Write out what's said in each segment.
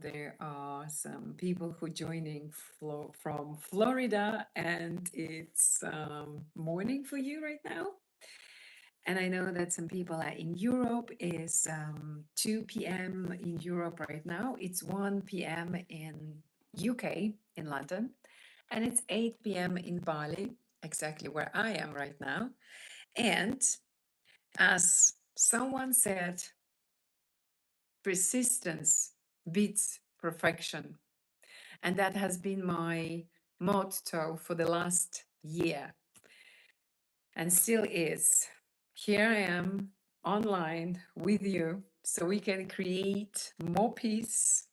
there are some people who joining from Florida, and it's morning for you right now. And I know that some people are in Europe. Is 2 p.m. in Europe right now. It's 1 p.m. in UK in London, and it's 8 p.m. in Bali, exactly where I am right now. And as someone said, persistence beats perfection. And that has been my motto for the last year and still is. Here I am online with you so we can create more peace,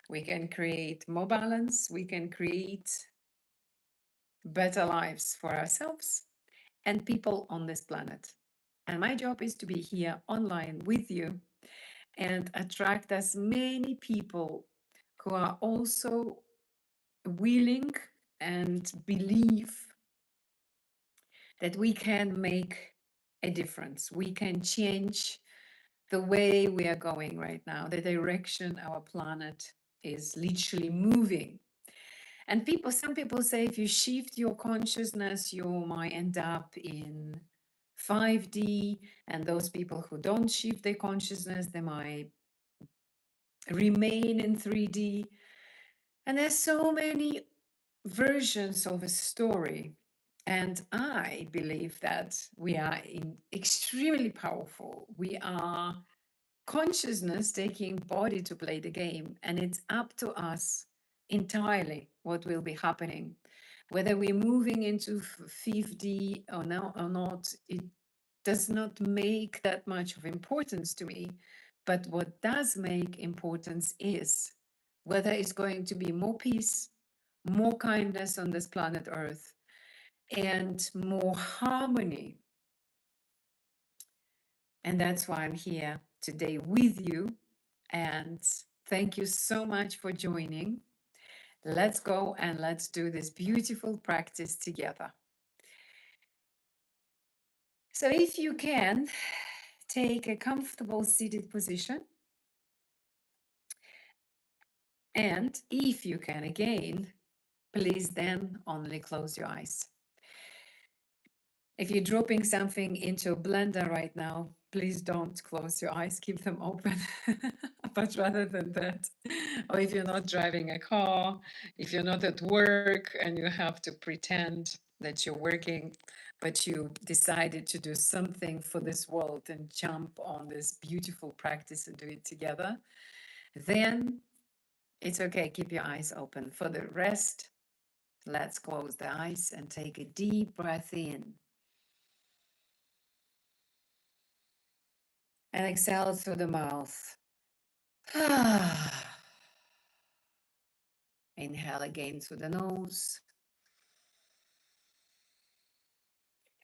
we can create more balance, we can create better lives for ourselves and people on this planet. And my job is to be here online with you and attract as many people who are also willing and believe that we can make a difference. We can change the way we are going right now, the direction our planet is literally moving. And some people say if you shift your consciousness, you might end up in 5D, and those people who don't shift their consciousness, they might remain in 3D. And there's so many versions of a story. And I believe that we are extremely powerful. We are consciousness taking body to play the game. And it's up to us entirely what will be happening. Whether we're moving into 5D or not, it does not make that much of importance to me. But what does make importance is whether it's going to be more peace, more kindness on this planet Earth, and more harmony. And that's why I'm here today with you. And thank you so much for joining. Let's go and let's do this beautiful practice together. So if you can, take a comfortable seated position. And if you can again, please then only close your eyes. If you're dropping something into a blender right now, please don't close your eyes, keep them open. But rather than that, or if you're not driving a car, if you're not at work and you have to pretend that you're working, but you decided to do something for this world and jump on this beautiful practice and do it together, then it's okay, keep your eyes open. For the rest, let's close the eyes and take a deep breath in. And exhale through the mouth. Inhale again through the nose.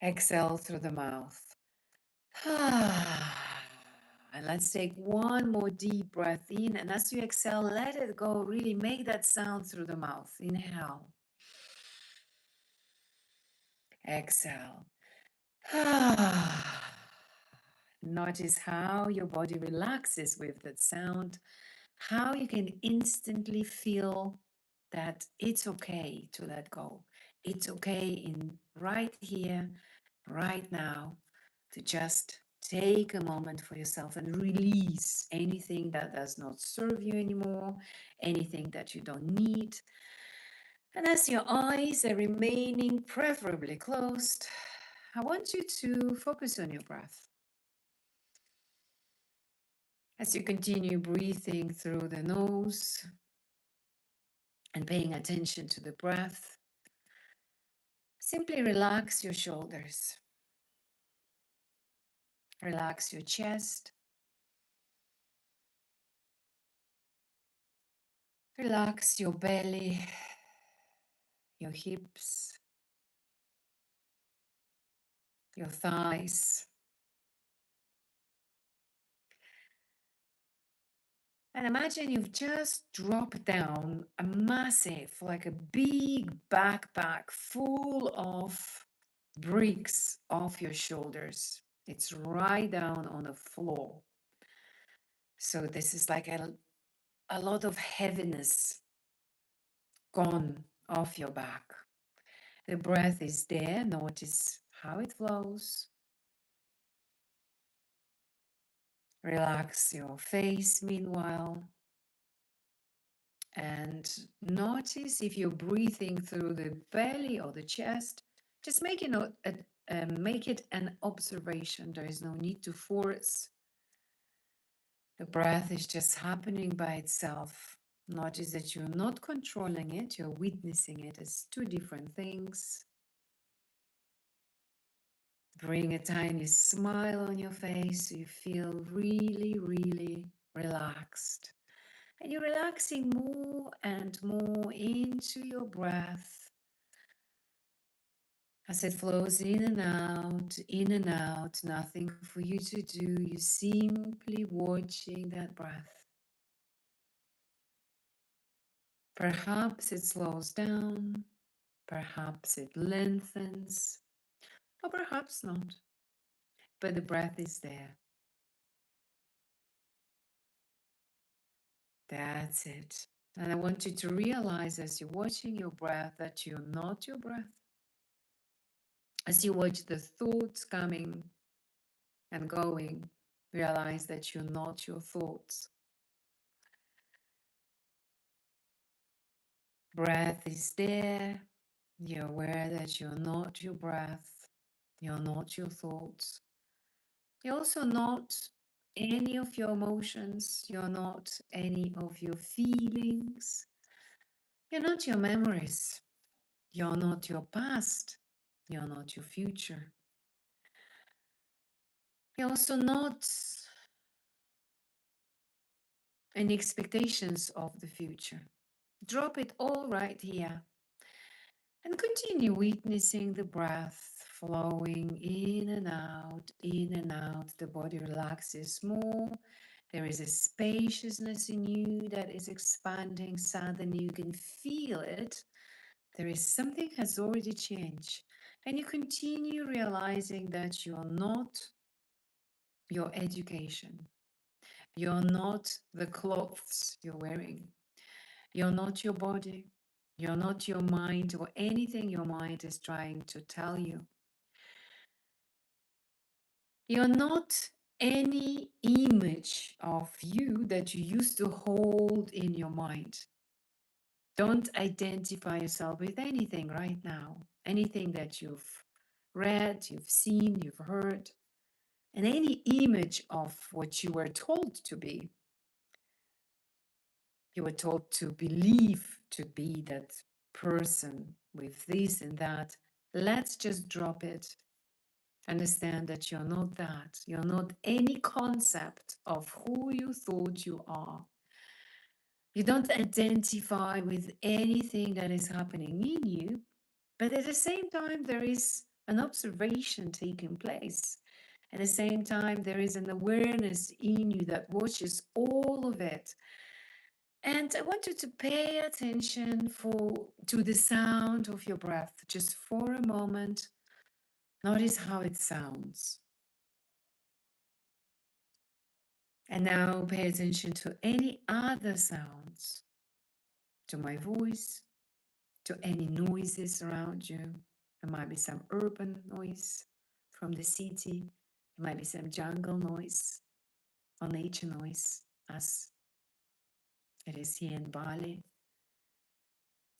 Exhale through the mouth. And let's take one more deep breath in. And as you exhale, let it go. Really make that sound through the mouth. Inhale. Exhale. Notice how your body relaxes with that sound, how you can instantly feel that it's okay to let go. It's okay in right here, right now, to just take a moment for yourself and release anything that does not serve you anymore, anything that you don't need. And as your eyes are remaining preferably closed, I want you to focus on your breath. As you continue breathing through the nose and paying attention to the breath, simply relax your shoulders. Relax your chest. Relax your belly, your hips, your thighs. And imagine you've just dropped down a massive, like a big backpack full of bricks off your shoulders. It's right down on the floor. So this is like a a lot of heaviness gone off your back. The breath is there. Notice how it flows. Relax your face meanwhile. And notice if you're breathing through the belly or the chest, just make it an observation. There is no need to force. The breath is just happening by itself. Notice that you're not controlling it, you're witnessing it as two different things. Bring a tiny smile on your face so you feel really, really relaxed. And you're relaxing more and more into your breath as it flows in and out, nothing for you to do. You're simply watching that breath. Perhaps it slows down, perhaps it lengthens, or perhaps not. But the breath is there. That's it. And I want you to realize as you're watching your breath that you're not your breath. As you watch the thoughts coming and going, realize that you're not your thoughts. Breath is there. You're aware that you're not your breath. You're not your thoughts. You're also not any of your emotions. You're not any of your feelings. You're not your memories. You're not your past. You're not your future. You're also not any expectations of the future. Drop it all right here and continue witnessing the breath flowing in and out, in and out. The body relaxes more. There is a spaciousness in you that is expanding. Suddenly you can feel it. There is something has already changed. And you continue realizing that you're not your education. You're not the clothes you're wearing. You're not your body. You're not your mind or anything your mind is trying to tell you. You're not any image of you that you used to hold in your mind. Don't identify yourself with anything right now. Anything that you've read, you've seen, you've heard, and any image of what you were told to be. You were told to believe to be that person with this and that. Let's just drop it. Understand that you're not that. You're not any concept of who you thought you are. You don't identify with anything that is happening in you, but at the same time, there is an observation taking place. At the same time, there is an awareness in you that watches all of it. And I want you to pay attention to the sound of your breath just for a moment. Notice how it sounds. And now pay attention to any other sounds, to my voice, to any noises around you. There might be some urban noise from the city. There might be some jungle noise or nature noise, as it is here in Bali.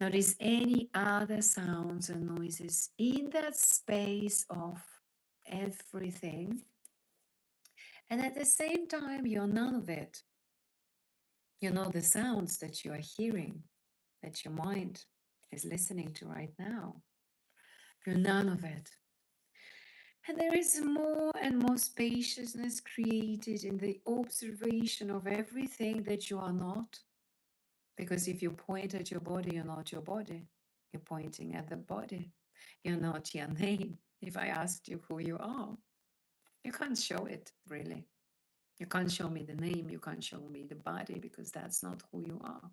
Notice any other sounds and noises in that space of everything. And at the same time, you're none of it. You know the sounds that you are hearing, that your mind is listening to right now. You're none of it. And there is more and more spaciousness created in the observation of everything that you are not. Because if you point at your body, you're not your body. You're pointing at the body. You're not your name. If I asked you who you are, you can't show it really. You can't show me the name. You can't show me the body because that's not who you are.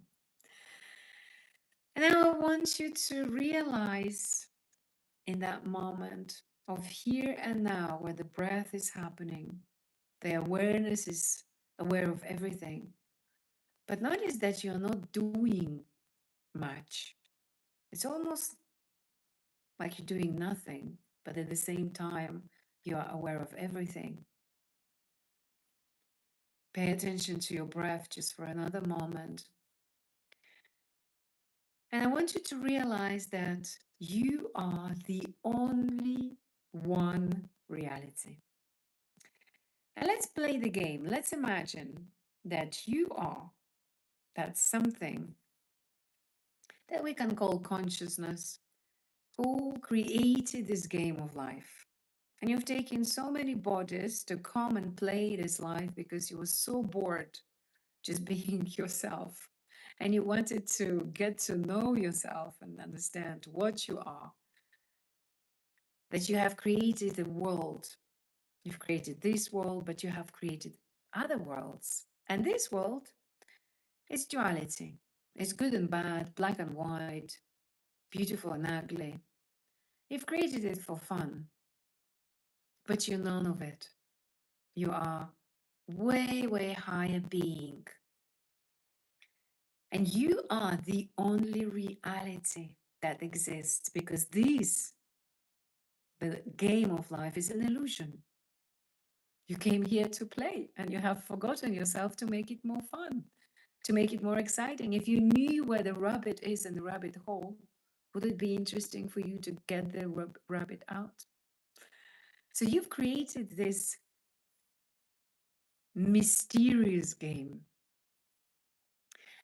And now I want you to realize in that moment of here and now where the breath is happening, the awareness is aware of everything. But notice that you're not doing much. It's almost like you're doing nothing, but at the same time, you are aware of everything. Pay attention to your breath just for another moment. And I want you to realize that you are the only one reality. And let's play the game. Let's imagine that you are that something that we can call consciousness, who created this game of life. And you've taken so many bodies to come and play this life because you were so bored just being yourself. And you wanted to get to know yourself and understand what you are. That you have created a world. You've created this world, but you have created other worlds. And this world is duality. It's good and bad, black and white, beautiful and ugly. You've created it for fun, but you're none of it. You are way, way higher being. And you are the only reality that exists because this, the game of life, is an illusion. You came here to play and you have forgotten yourself to make it more fun, to make it more exciting. If you knew where the rabbit is in the rabbit hole, would it be interesting for you to get the rabbit out? So you've created this mysterious game.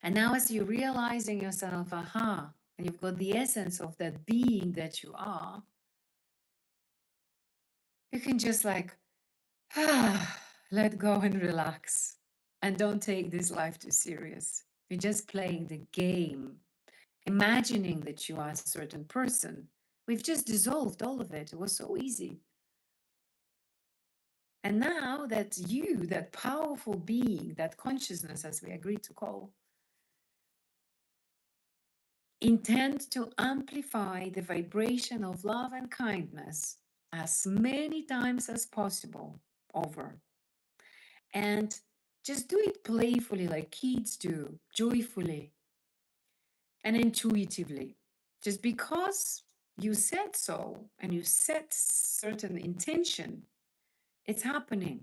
And now, as you're realizing yourself, aha, and you've got the essence of that being that you are, you can just like, let go and relax. And don't take this life too serious. You're just playing the game, imagining that you are a certain person. We've just dissolved all of it. It was so easy. And now that you, that powerful being, that consciousness, as we agreed to call, intend to amplify the vibration of love and kindness as many times as possible over. And just do it playfully, like kids do, joyfully and intuitively. Just because you said so and you set certain intention, it's happening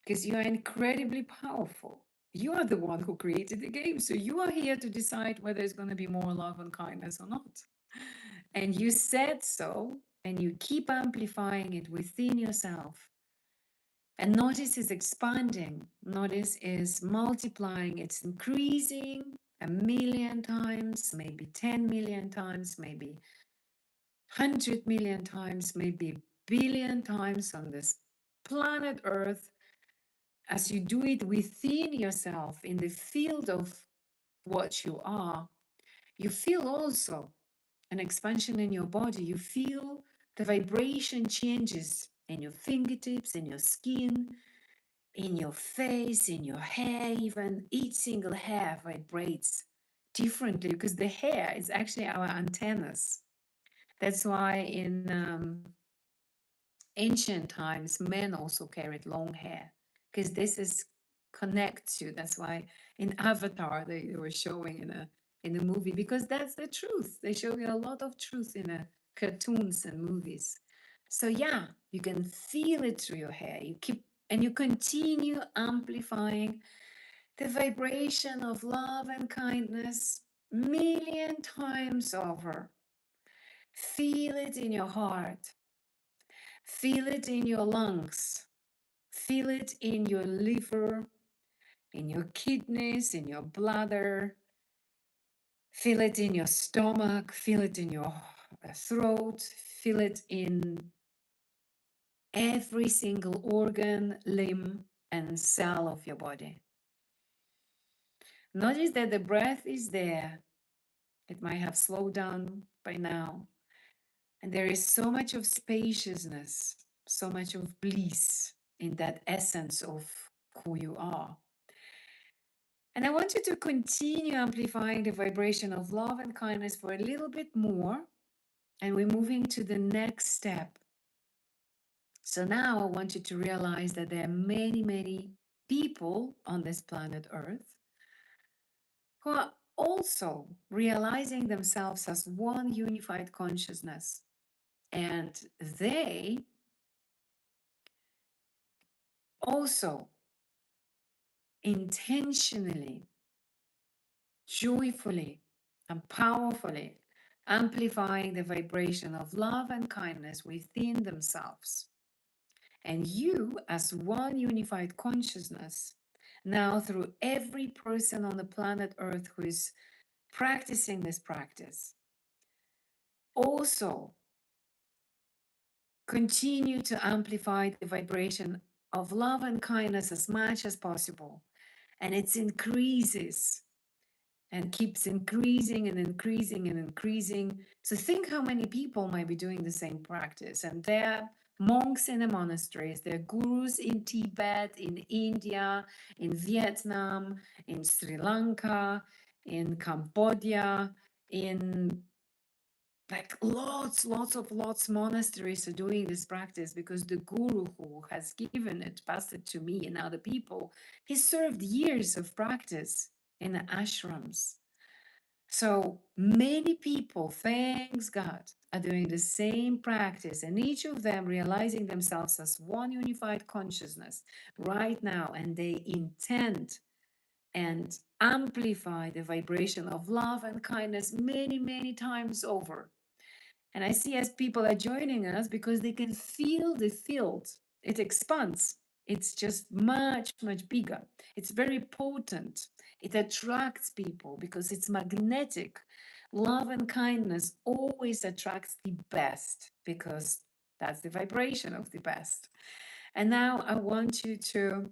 because you are incredibly powerful. You are the one who created the game. So you are here to decide whether it's going to be more love and kindness or not. And you said so, and you keep amplifying it within yourself. And notice is expanding, notice is multiplying, it's increasing 1,000,000 times, maybe 10 million times, maybe 100 million times, maybe billion times on this planet Earth. As you do it within yourself, in the field of what you are, you feel also an expansion in your body. You feel the vibration changes in your fingertips, in your skin, in your face, in your hair, even each single hair vibrates differently because the hair is actually our antennas. That's why in ancient times, men also carried long hair because this is connects you. That's why in Avatar they were showing in a movie because that's the truth. They show you a lot of truth in cartoons and movies. So yeah, you can feel it through your hair. You keep and you continue amplifying the vibration of love and kindness 1,000,000 times over. Feel it in your heart. Feel it in your lungs. Feel it in your liver, in your kidneys, in your bladder. Feel it in your stomach. Feel it in your throat. Feel it in every single organ, limb, and cell of your body. Notice that the breath is there. It might have slowed down by now. And there is so much of spaciousness, so much of bliss in that essence of who you are. And I want you to continue amplifying the vibration of love and kindness for a little bit more. And we're moving to the next step. So now I want you to realize that there are many, many people on this planet Earth who are also realizing themselves as one unified consciousness. And they also intentionally, joyfully, and powerfully amplifying the vibration of love and kindness within themselves. And you, as one unified consciousness, now through every person on the planet Earth who is practicing this practice, also continue to amplify the vibration of love and kindness as much as possible. And it increases and keeps increasing and increasing and increasing. So think how many people might be doing the same practice. And they're monks in the monasteries, they're gurus in Tibet, in India, in Vietnam, in Sri Lanka, in Cambodia, in like lots monasteries are doing this practice because the guru who has given it, passed it to me and other people, he served years of practice in the ashrams. So many people, thanks God, are doing the same practice, and each of them realizing themselves as one unified consciousness right now, and they intend and amplify the vibration of love and kindness many times over. And I see as people are joining us because they can feel the field. It expands. It's just much bigger. It's very potent. It attracts people because it's magnetic. Love and kindness always attracts the best because that's the vibration of the best. And now I want you to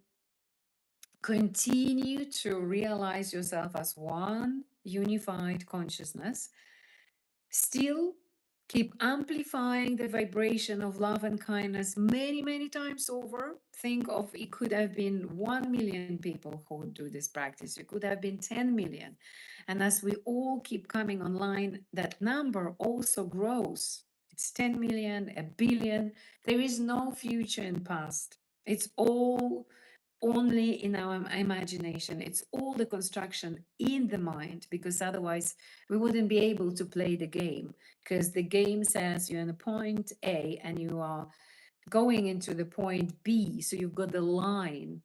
continue to realize yourself as one unified consciousness. Still keep amplifying the vibration of love and kindness many times over. Think of it could have been 1 million people who would do this practice. It could have been 10 million. And as we all keep coming online, that number also grows. It's 10 million, a billion. There is no future and past. It's all only in our imagination. It's all the construction in the mind, because otherwise we wouldn't be able to play the game, because the game says you're in a point A and you are going into the point B. So you've got the line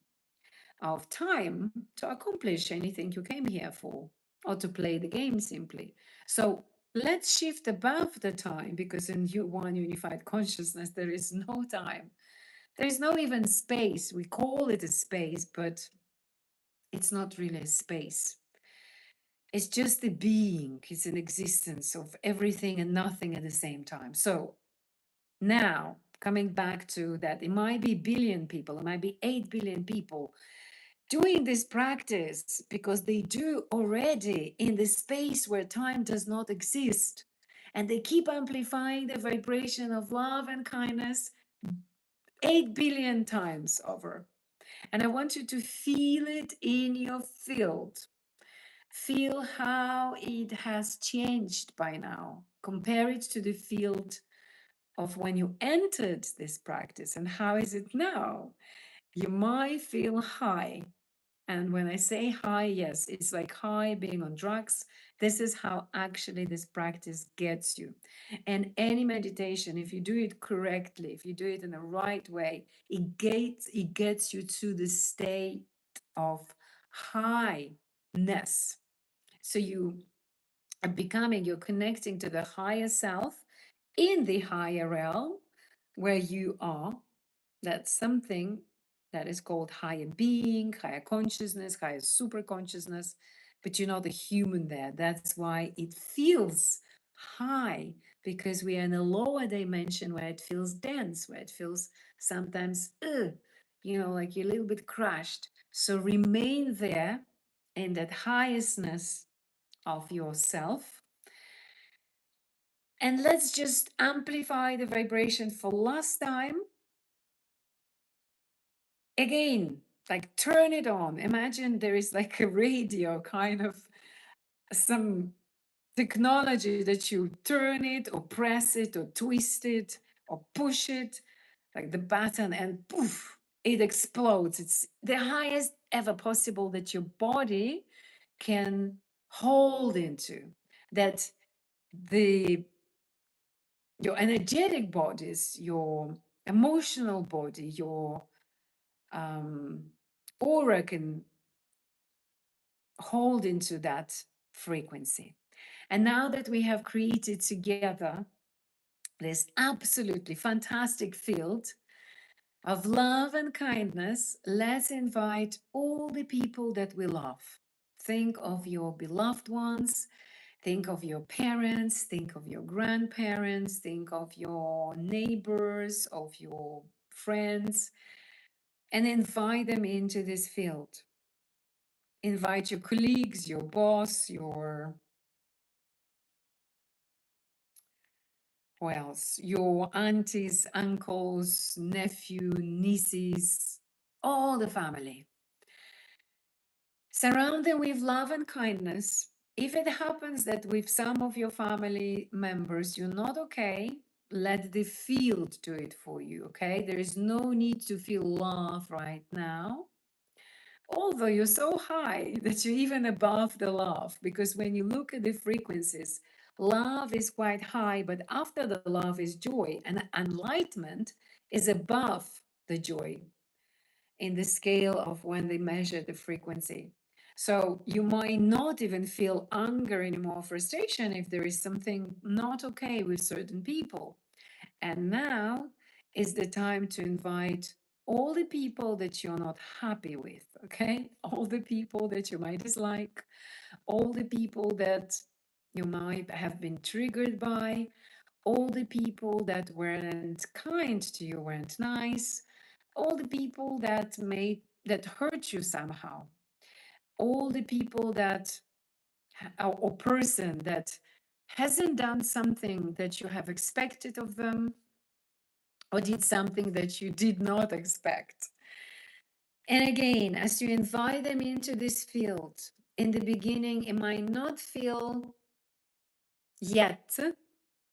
of time to accomplish anything you came here for, or to play the game simply. So let's shift above the time, because in one unified consciousness, there is no time. There is no even space. We call it a space, but it's not really a space. It's just a being. It's an existence of everything and nothing at the same time. So now, coming back to that, it might be a billion people, it might be 8 billion people doing this practice because they do already in the space where time does not exist. And they keep amplifying the vibration of love and kindness 8 billion times over. And I want you to feel it in your field. Feel how it has changed by now. Compare it to the field of when you entered this practice, and how is it now? You might feel high. And when I say high, yes, it's like high being on drugs. This is how actually this practice gets you. And any meditation, if you do it correctly, if you do it in the right way, it gets you to the state of highness. So you are becoming, you're connecting to the higher self in the higher realm where you are. That's something that is called higher being, higher consciousness, higher super consciousness, but you're not a human there. That's why it feels high, because we are in a lower dimension where it feels dense, where it feels sometimes, like you're a little bit crushed. So remain there in that highestness of yourself. And let's just amplify the vibration for last time. Again, like turn it on. Imagine there is like a radio, kind of some technology that you turn it or press it or twist it or push it, like the button, and poof, it explodes. It's the highest ever possible that your body can hold into, that the your energetic bodies, your emotional body, your um, aura can hold into that frequency. And now that we have created together this absolutely fantastic field of love and kindness, let's invite all the people that we love. Think of your beloved ones, think of your parents, think of your grandparents, think of your neighbors, of your friends, and invite them into this field. Invite your colleagues, your boss, your who else? Your aunties, uncles, nephew, nieces, all the family. Surround them with love and kindness. If it happens that with some of your family members you're not okay, let the field do it for you, okay? There is no need to feel love right now. Although you're so high that you're even above the love, because when you look at the frequencies, love is quite high, but after the love is joy, and enlightenment is above the joy in the scale of when they measure the frequency. So you might not even feel anger anymore, frustration, if there is something not okay with certain people. And now is the time to invite all the people that you're not happy with, okay? All the people that you might dislike, all the people that you might have been triggered by, all the people that weren't kind to you, weren't nice, all the people that hurt you somehow, all the people that or person that hasn't done something that you have expected of them, or did something that you did not expect. And again, as you invite them into this field, in the beginning, it might not feel yet,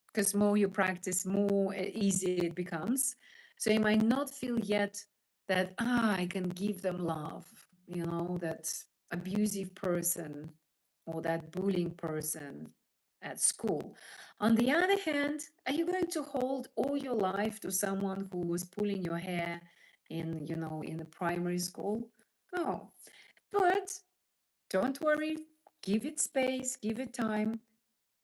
because more you practice, more easy it becomes. So you might not feel yet that, I can give them love, that abusive person or that bullying person at school. On the other hand, are you going to hold all your life to someone who was pulling your hair in the primary school? No. But don't worry, give it space, give it time.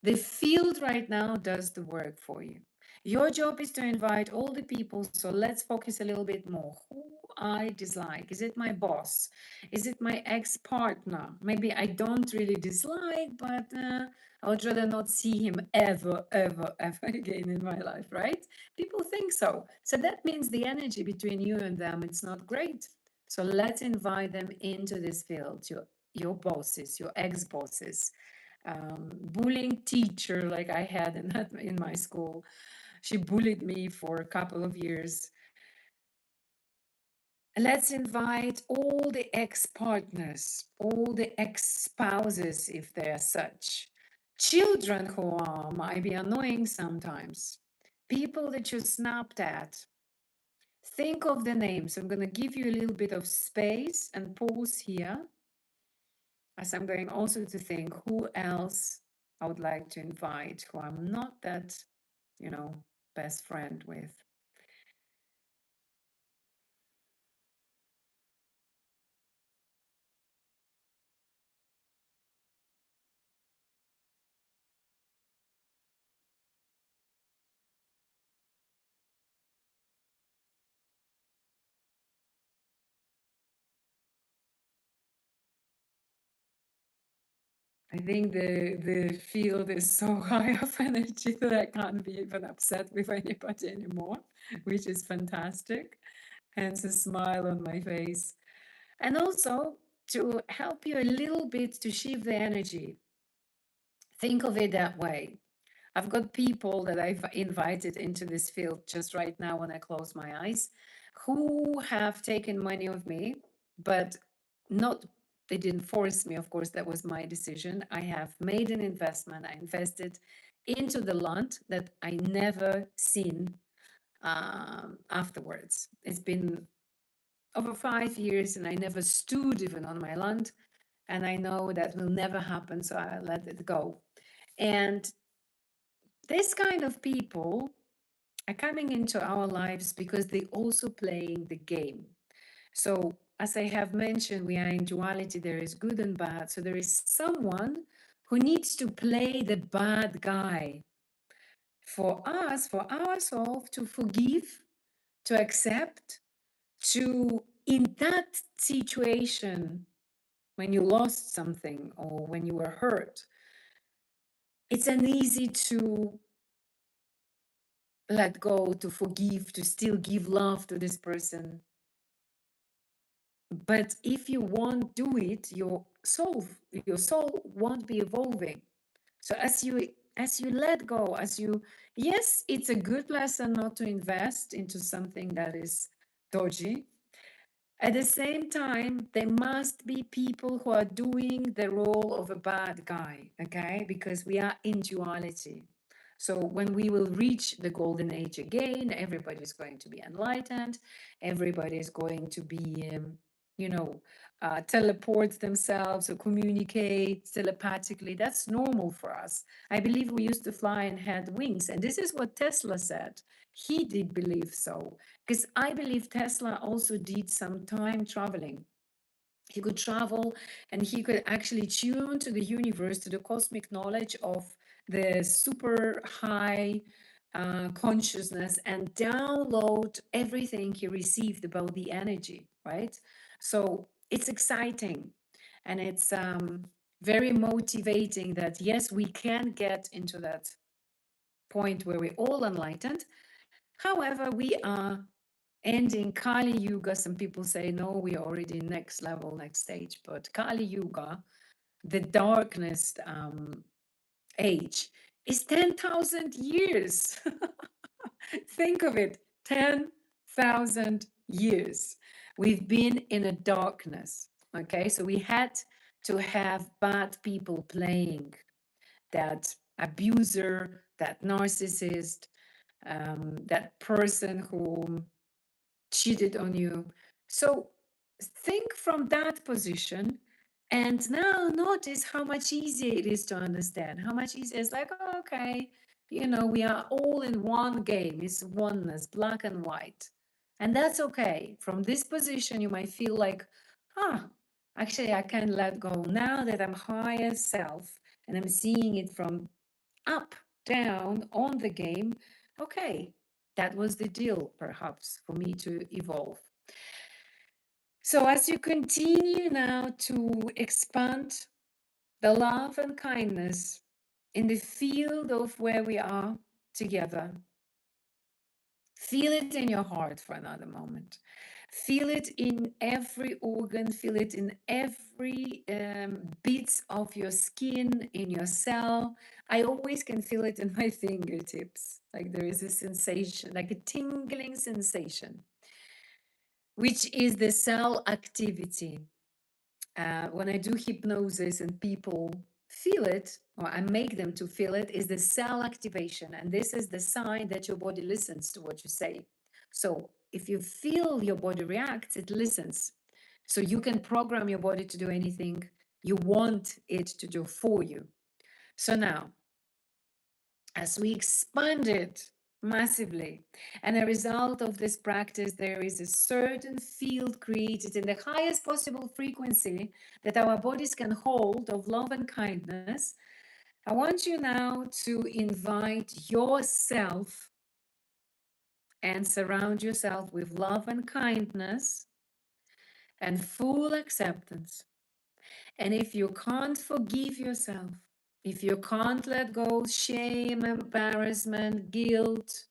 The field right now does the work for you. Your job is to invite all the people. So let's focus a little bit more. Who I dislike? Is it my boss? Is it my ex-partner? Maybe I don't really dislike, but I would rather not see him ever, ever, ever again in my life, right? People think so. So that means the energy between you and them, it's not great. So let's invite them into this field. Your bosses, your ex-bosses, bullying teacher like I had in my school. She bullied me for a couple of years. Let's invite all the ex-partners, all the ex-spouses, if they are such, children who might be annoying sometimes, people that you snapped at. Think of the names. I'm going to give you a little bit of space and pause here, as I'm going also to think who else I would like to invite who I'm not that, best friend with. I think the field is so high of energy that I can't be even upset with anybody anymore, which is fantastic. Hence a smile on my face. And also to help you a little bit to shift the energy. Think of it that way. I've got people that I've invited into this field just right now when I close my eyes who have taken money of me, but not, they didn't force me. Of course, that was my decision. I have made an investment. I invested into the land that I never seen afterwards. It's been over 5 years and I never stood even on my land. and I know that will never happen, so I let it go. And this kind of people are coming into our lives because they also playing the game. So as I have mentioned, we are in duality, there is good and bad. So there is someone who needs to play the bad guy for us, for ourselves to forgive, to accept, to in that situation when you lost something or when you were hurt, it's uneasy to let go, to forgive, to still give love to this person. But if you won't do it, your soul won't be evolving. So as you let go, yes, it's a good lesson not to invest into something that is dodgy. At the same time, there must be people who are doing the role of a bad guy, okay? Because we are in duality. So when we will reach the golden age again, everybody is going to be enlightened. Everybody is going to be, you know, teleport themselves or communicate telepathically. That's normal for us. I believe we used to fly and had wings. And this is what Tesla said. He did believe so. Because I believe Tesla also did some time traveling. He could travel and he could actually tune to the universe, to the cosmic knowledge of the super high consciousness and download everything he received about the energy, right? So it's exciting and it's very motivating that, yes, we can get into that point where we're all enlightened. However, we are ending Kali Yuga. Some people say, no, we are already next level, next stage. But Kali Yuga, the darkness age, is 10,000 years. Think of it, 10,000 years. We've been in a darkness. Okay, so we had to have bad people playing that abuser, that narcissist, that person who cheated on you. So think from that position and now notice how much easier it is to understand, how much easier it's like, oh, okay, we are all in one game. It's oneness, black and white. And that's okay. From this position, you might feel like, actually, I can let go now that I'm higher self and I'm seeing it from up, down on the game. Okay, that was the deal, perhaps, for me to evolve. So as you continue now to expand the love and kindness in the field of where we are together, feel it in your heart for another moment. Feel it in every organ, feel it in every bit of your skin, in your cell. I always can feel it in my fingertips. Like there is a sensation, like a tingling sensation, which is the cell activity. When I do hypnosis and people feel it, or I make them to feel it, is the cell activation. And this is the sign that your body listens to what you say. So if you feel your body reacts, it listens. So you can program your body to do anything you want it to do for you. So now, as we expand it massively, and a result of this practice, there is a certain field created in the highest possible frequency that our bodies can hold of love and kindness. I want you now to invite yourself and surround yourself with love and kindness and full acceptance. And if you can't forgive yourself, if you can't let go shame, embarrassment, guilt,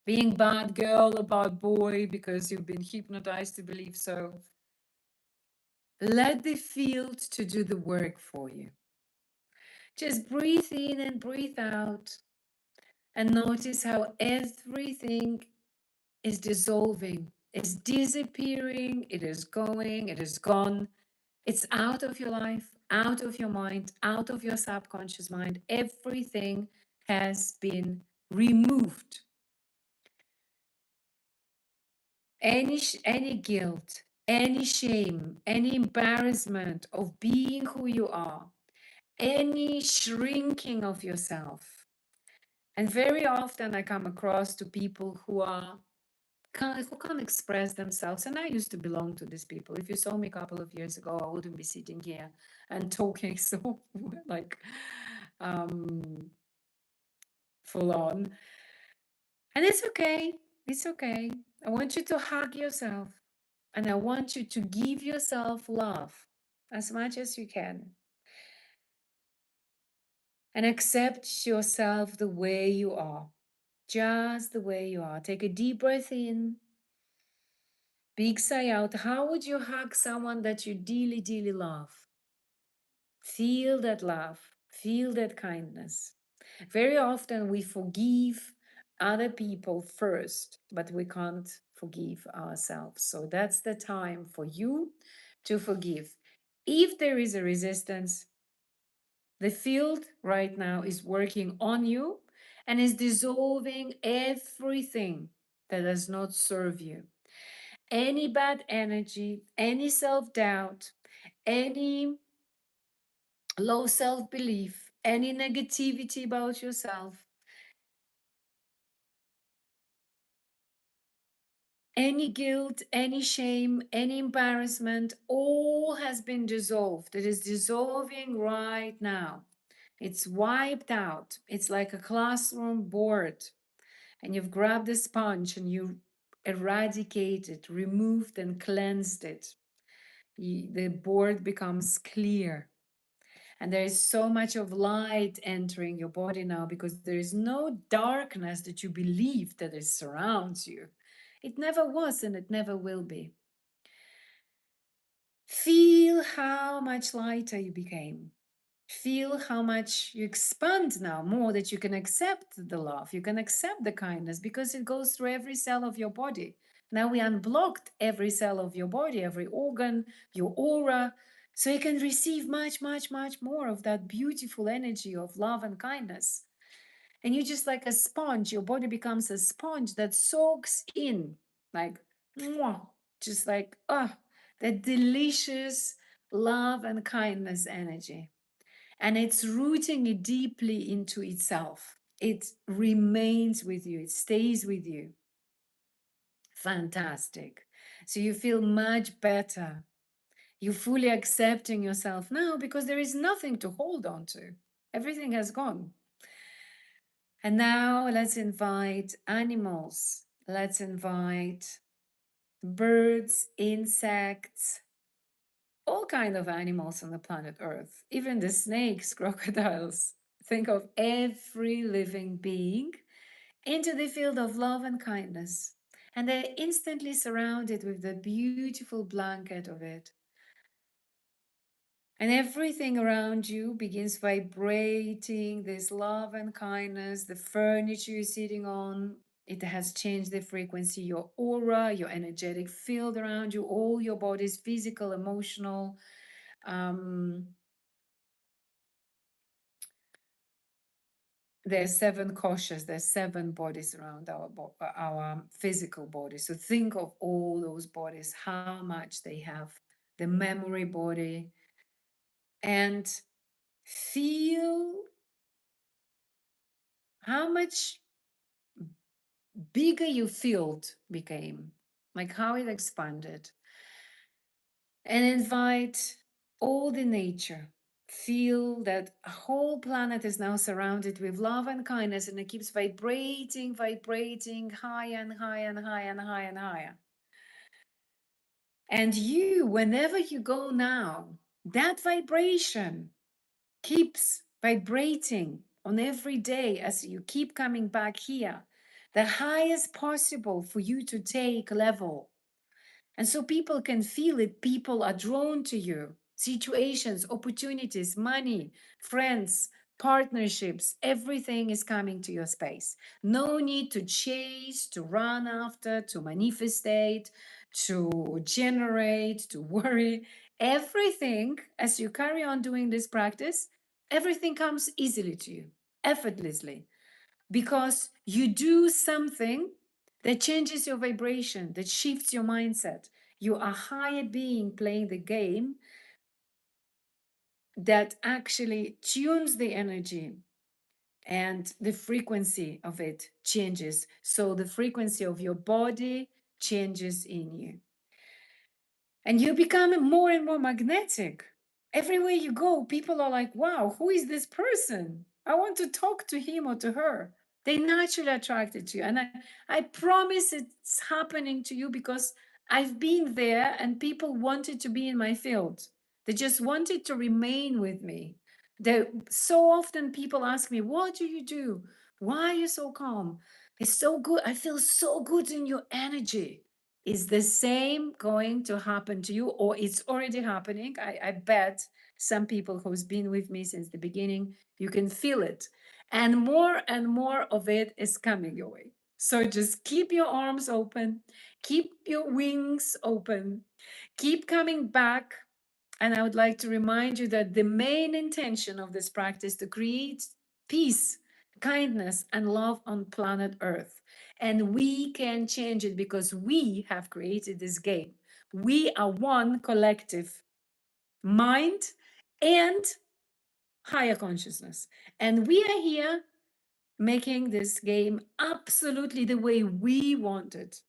being bad girl or bad boy because you've been hypnotized to believe so, let the field to do the work for you. Just breathe in and breathe out and notice how everything is dissolving, is disappearing, it is going, it is gone. It's out of your life, out of your mind, out of your subconscious mind. Everything has been removed. Any guilt, any shame, any embarrassment of being who you are, any shrinking of yourself. And very often I come across to people who can't express themselves. And I used to belong to these people. If you saw me a couple of years ago, I wouldn't be sitting here and talking so like um, full on. And it's okay. It's okay. I want you to hug yourself and I want you to give yourself love as much as you can and accept yourself the way you are, just the way you are. Take a deep breath in, big sigh out. How would you hug someone that you dearly, dearly love? Feel that love, feel that kindness. Very often we forgive other people first, but we can't forgive ourselves. So that's the time for you to forgive. If there is a resistance, the field right now is working on you and is dissolving everything that does not serve you. Any bad energy, any self doubt, any low self belief, any negativity about yourself, any guilt, any shame, any embarrassment, all has been dissolved. It is dissolving right now. It's wiped out. It's like a classroom board, and you've grabbed a sponge and you eradicated, removed, and cleansed it. The board becomes clear. And there is so much of light entering your body now because there is no darkness that you believe that it surrounds you. It never was and it never will be. Feel how much lighter you became. Feel how much you expand now more that you can accept the love, you can accept the kindness because it goes through every cell of your body. Now we unblocked every cell of your body, every organ, your aura, so you can receive much, much, much more of that beautiful energy of love and kindness. And you just like a sponge, your body becomes a sponge that soaks in like, mwah, just like, that delicious love and kindness energy. And it's rooting it deeply into itself. It remains with you, it stays with you. Fantastic. So you feel much better. You're fully accepting yourself now because there is nothing to hold on to. Everything has gone. And now let's invite animals. Let's invite birds, insects, all kind of animals on the planet Earth, even the snakes, crocodiles. Think of every living being into the field of love and kindness. And they're instantly surrounded with the beautiful blanket of it. And everything around you begins vibrating this love and kindness. The furniture you're sitting on, it has changed the frequency, your aura, your energetic field around you, all your body's physical, emotional. There's 7 koshas, there's 7 bodies around our physical body. So think of all those bodies, how much they have, the memory body, and feel how much bigger your field became, like how it expanded. And invite all the nature. Feel that a whole planet is now surrounded with love and kindness, and it keeps vibrating, vibrating higher and higher and higher and higher and higher. And you, whenever you go now, that vibration keeps vibrating on every day as you keep coming back here, the highest possible for you to take level. And so people can feel it. People are drawn to you. Situations, opportunities, money, friends, partnerships, everything is coming to your space. No need to chase, to run after, to manifestate, to generate, to worry. Everything, as you carry on doing this practice, everything comes easily to you, effortlessly, because you do something that changes your vibration, that shifts your mindset. You are a higher being playing the game that actually tunes the energy, and the frequency of it changes. So the frequency of your body changes in you. And you become more and more magnetic. Everywhere you go, people are like, wow, who is this person? I want to talk to him or to her. They naturally attracted to you. And I promise it's happening to you because I've been there and people wanted to be in my field. They just wanted to remain with me. So often people ask me, what do you do? Why are you so calm? It's so good. I feel so good in your energy. Is the same going to happen to you, or it's already happening? I bet some people who's been with me since the beginning, you can feel it. And more of it is coming your way. So just keep your arms open, keep your wings open, keep coming back. And I would like to remind you that the main intention of this practice to create peace, kindness, and love on planet Earth. And we can change it because we have created this game. We are one collective mind and higher consciousness. And we are here making this game absolutely the way we want it.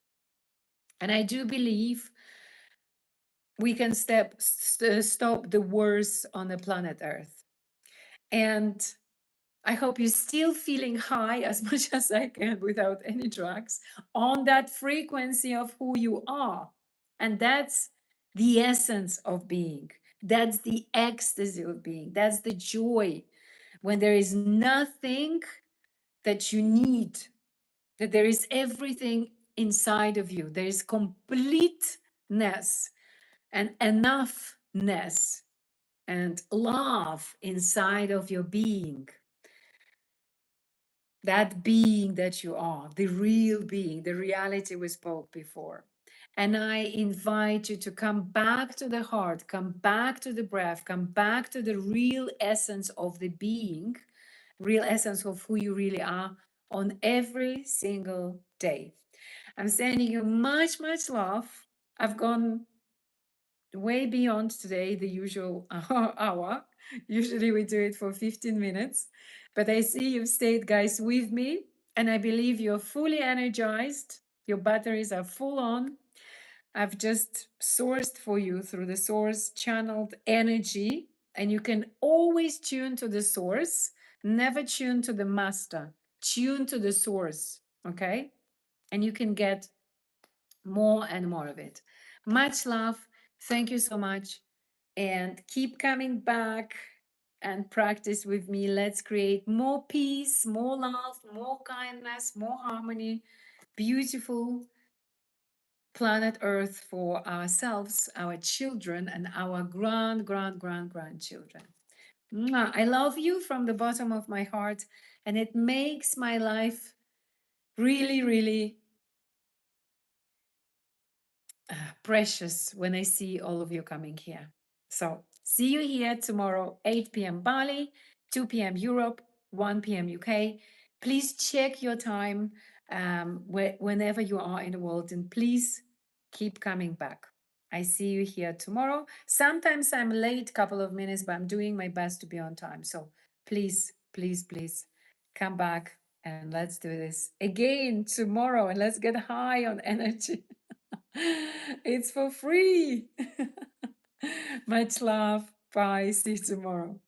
And I do believe we can stop the wars on the planet Earth. And I hope you're still feeling high as much as I can without any drugs on that frequency of who you are. And that's the essence of being. That's the ecstasy of being. That's the joy when there is nothing that you need, that there is everything inside of you. There is completeness and enoughness and love inside of your being. That being that you are, the real being, the reality we spoke before. And I invite you to come back to the heart, come back to the breath, come back to the real essence of the being, real essence of who you really are on every single day. I'm sending you much, much love. I've gone way beyond today, the usual hour. Usually we do it for 15 minutes, but I see you've stayed, guys, with me, and I believe you're fully energized. Your batteries are full on. I've just sourced for you through the source channeled energy, and you can always tune to the source, never tune to the master, tune to the source, okay? And you can get more and more of it. Much love. Thank you so much. And keep coming back and practice with me. Let's create more peace, more love, more kindness, more harmony, beautiful planet Earth for ourselves, our children, and our grandchildren. Mwah. I love you from the bottom of my heart, and it makes my life really, really precious when I see all of you coming here. So see you here tomorrow, 8 p.m. Bali, 2 p.m. Europe, 1 p.m. UK. Please check your time whenever you are in the world, and please keep coming back. I see you here tomorrow. Sometimes I'm late, couple of minutes, but I'm doing my best to be on time. So please, please, please come back and let's do this again tomorrow, and let's get high on energy. It's for free. Much love. Bye. See you tomorrow.